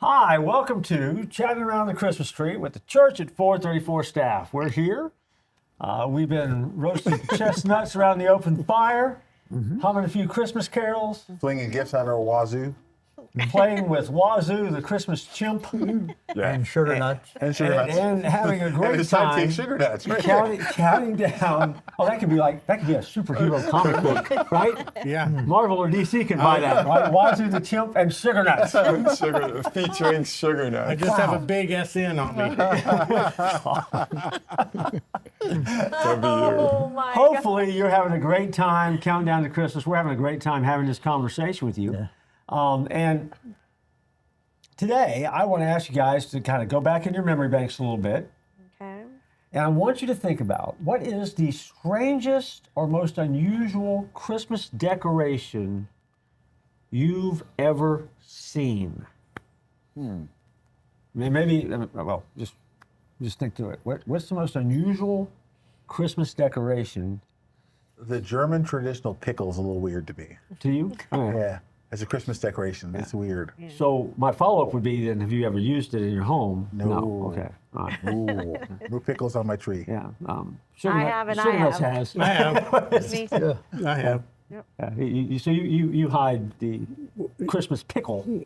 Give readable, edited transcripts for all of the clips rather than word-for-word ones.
Hi, welcome to Chatting Around the Christmas Tree with the Church at 434 staff. We're here. We've been roasting chestnuts around the open fire, humming a few Christmas carols, Flinging gifts out our wazoo. playing with Wazoo, the Christmas chimp, And sugar nuts. And sugar nuts. and having a And great his time. sidekick sugar nuts. Right? Counting down. Oh, that could be a superhero comic book, right? Yeah. Marvel or DC can buy that, right? Wazoo the chimp and sugar nuts. Sugar, featuring sugar nuts. I just have a big SN on me. That'd be you. Oh my God. Hopefully, you're having a great time counting down to Christmas. We're having a great time having this conversation with you. Yeah. And today, I want to ask you guys to kind of go back in your memory banks a little bit. Okay. And I want you to think about what is the strangest or most unusual Christmas decoration you've ever seen? Just think through it. What's the most unusual Christmas decoration The German traditional pickle's a little weird to me. to you? Yeah. As a Christmas decoration, it's weird. So my follow-up would be then, have you ever used it in your home? No. Okay. All right. Ooh, no pickles on my tree. Yeah. I have and I Sugar Nuts have. has. I have. Me too. I have. So you hide the Christmas pickle,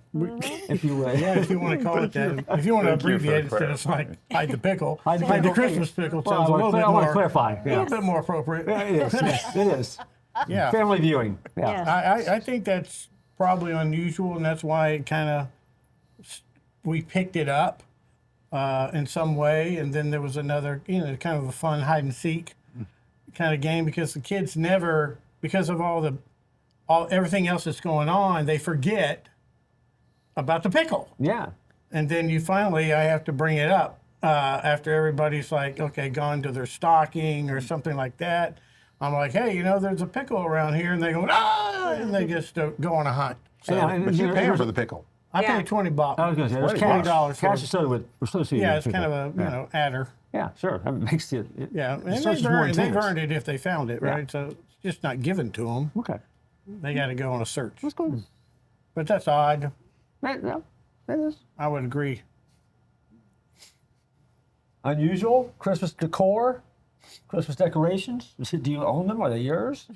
if you will. Yeah, if you want to call it that. If you want to Thank you for abbreviate the instead of like hide the pickle. Hide the Hide the pickle. Christmas pickle Well, sounds a little bit I want to more, clarify. a little bit more appropriate. Yeah, it is. Yes, it is. Yeah. Family viewing. Yeah. Yeah. I think that's probably unusual, and that's why it kind of we picked it up in some way, and then there was another, kind of a fun hide and seek kind of game because the kids never, because of everything else that's going on, they forget about the pickle, Yeah. and then I have to bring it up after everybody's like, okay, gone to their stocking or something like that. I'm like, hey, there's a pickle around here, and they go, ah, and they just go on a hunt. So Yeah, and But you pay there's- for the pickle. I Yeah. paid $20. I was going to say, there's $20 cash for- associated Yeah, with it's kind pickle. of a adder. Yeah, sure. That makes it. Yeah, and so it's more they've intense. earned it if they found it, Yeah. right? So it's just not given to them. Okay. They got to go on a search. That's cool. But that's odd. No, that is. I would agree. Unusual Christmas decor, Christmas decorations. Do you own them? Are they yours?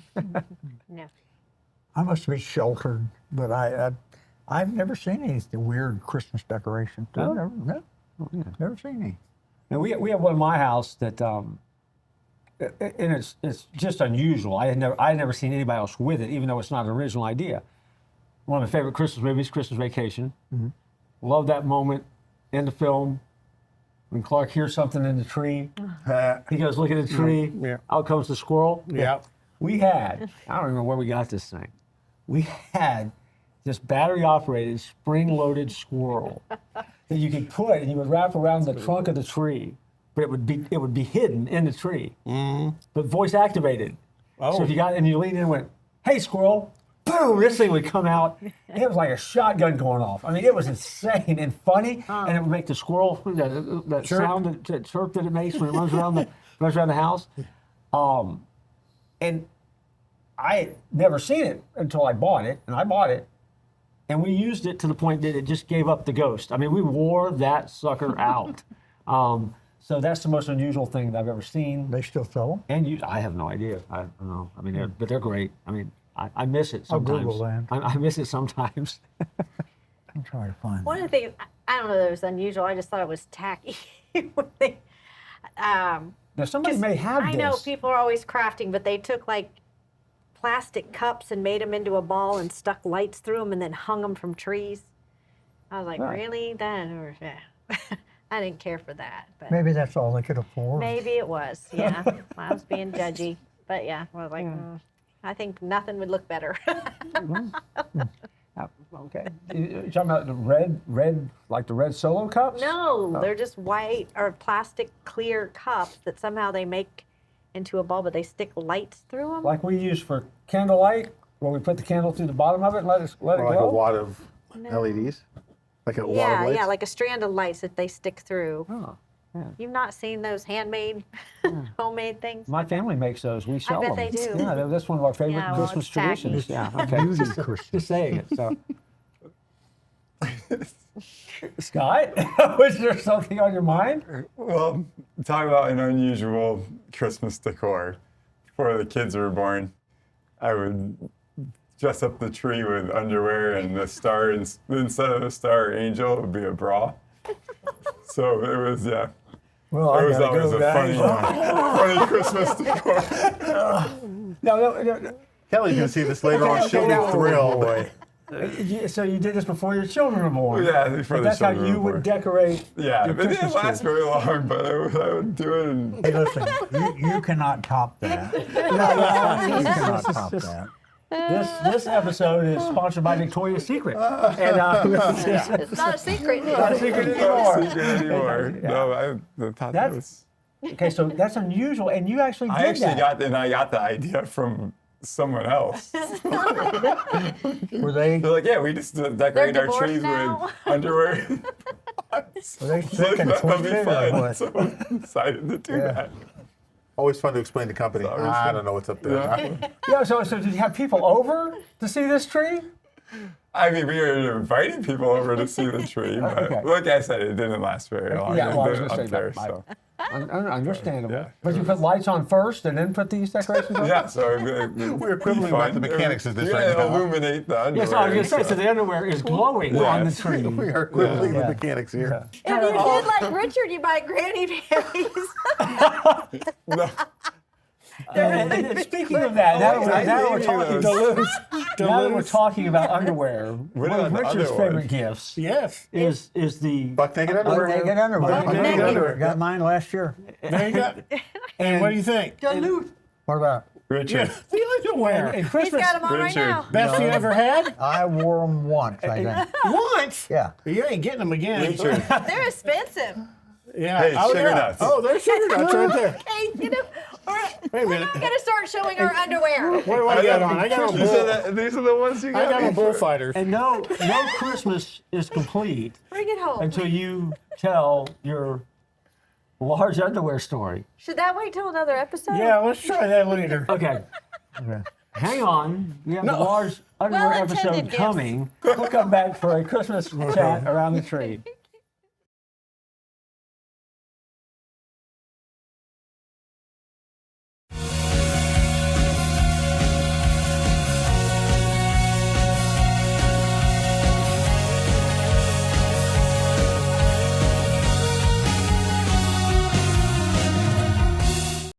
No. I must be sheltered, but I've never seen any weird Christmas decorations. No? Never seen any. And we have one in my house that, and it's just unusual. I had never seen anybody else with it, even though it's not an original idea. One of my favorite Christmas movies, Christmas Vacation. Love that moment in the film when Clark hears something in the tree. He goes look at the tree. Yeah. Out comes the squirrel. Yeah. We had, I don't remember where we got this thing. We had this battery operated spring loaded squirrel that you could put and you would wrap around the trunk of the tree, but it would be hidden in the tree, but voice activated. Oh. So if you got and you leaned in and went, "Hey squirrel," boom, this thing would come out. It was like a shotgun going off. I mean, it was insane and funny, and it would make the squirrel that sound, that chirp that it makes when it runs around the house. And I had never seen it until I bought it, and I bought it, and we used it to the point that it just gave up the ghost. I mean, we wore that sucker out. So that's the most unusual thing that I've ever seen. They still sell them? And I have no idea. I don't know. I mean, but they're great. I mean, I miss it I'll sometimes. Google that. I miss it sometimes. I'm trying to find One that. of the things, I don't know that it was unusual. I just thought it was tacky. Now, somebody 'Cause may have I this. know people are always crafting, but they took like plastic cups and made them into a ball and stuck lights through them and then hung them from trees. I was like, Right. really? I didn't care for that. But Maybe that's all they could afford. maybe it was. Yeah, I was being judgy. But yeah, I was like, I think nothing would look better. Okay. You talking about the red, like the red Solo cups? No, they're just white or plastic clear cups that somehow they make into a ball, but they stick lights through them. Like we use for candlelight, where we put the candle through the bottom of it and let it Or like a glow? wad of LEDs. Like a wad of lights. Yeah, like a strand of lights that they stick through. Oh, yeah. You've not seen those handmade, homemade things? My family makes those. We sell bet them. they do. Yeah, that's one of our favorite Yeah, well, Christmas it's tacky. traditions. Yeah, okay. Beauty Christmas. Just saying it. So Scott, was there something on your mind? Well, talk about an unusual Christmas decor. Before the kids were born, I would dress up the tree with underwear and the star, and instead of a star or angel, it would be a bra. So it was, yeah. Well, I It was gotta always go, a guys. funny Christmas decor. No. Kelly's gonna see this later on. She'll be thrilled. So you did this before your children were born. Yeah, before the That's how children you were would born. decorate. Yeah, your but it didn't Christmas last tree. very long, but I would do it. And Hey, listen, you cannot top that. You cannot top that. This episode is sponsored by Victoria's Secret, and It's not a secret. not a secret not anymore. a secret anymore. Yeah. No, I thought that That's- was. Okay, so that's unusual, and you actually did I actually that. got the idea from someone else. Were they They're like, yeah, we just decorate our divorced trees now? with underwear. were they So sick and that'll be twisted or fun. what? So I decided to do Yeah. that. Always fun to explain to company. always I fun. don't know what's up there. Yeah. Yeah. So did you have people over to see this tree? I mean, we were inviting people over to see the tree, but Okay. like I said, it didn't last very long. Yeah, well, I was Up gonna say there, that. so. Understandable. Yeah. But you put lights on first and then put these decorations on? Yeah, so We're quibbling about the mechanics of this right now. Illuminate the underwear. Yes, I was going to say, and so the underwear is glowing Yeah. on the tree. We are quibbling Yeah. with mechanics here. If you did like Richard, you buy granny panties. stuff. No, And speaking of that, now that we're talking now that we're talking about underwear, one about of the Richard's other one? favorite gifts Yes. is the Buck naked Buck underwear. naked underwear? Buck Buck naked naked underwear. Got mine last year. There you go. And what do you think? What about? Richard. The underwear. and He's Christmas. got them on right Richard. now. Best you ever had? I wore them once, I think. Once? Yeah. You ain't getting them again. Richard. They're expensive. Yeah. Hey, oh, sugar yeah. nuts. Oh, there's sugar nuts right there. Hey, you know, all right, Wait a minute. we're gonna start showing our underwear. What do I got on? I got on These bull. are these are the ones you I got. got me on for. bullfighters. And no Christmas is complete Bring it home. until you tell your large underwear story. Should that wait till another episode? Yeah, let's try that later. Okay. Hang on. We have a large underwear Well-intended episode gifts. coming. We'll come back for a Christmas chat around the tree.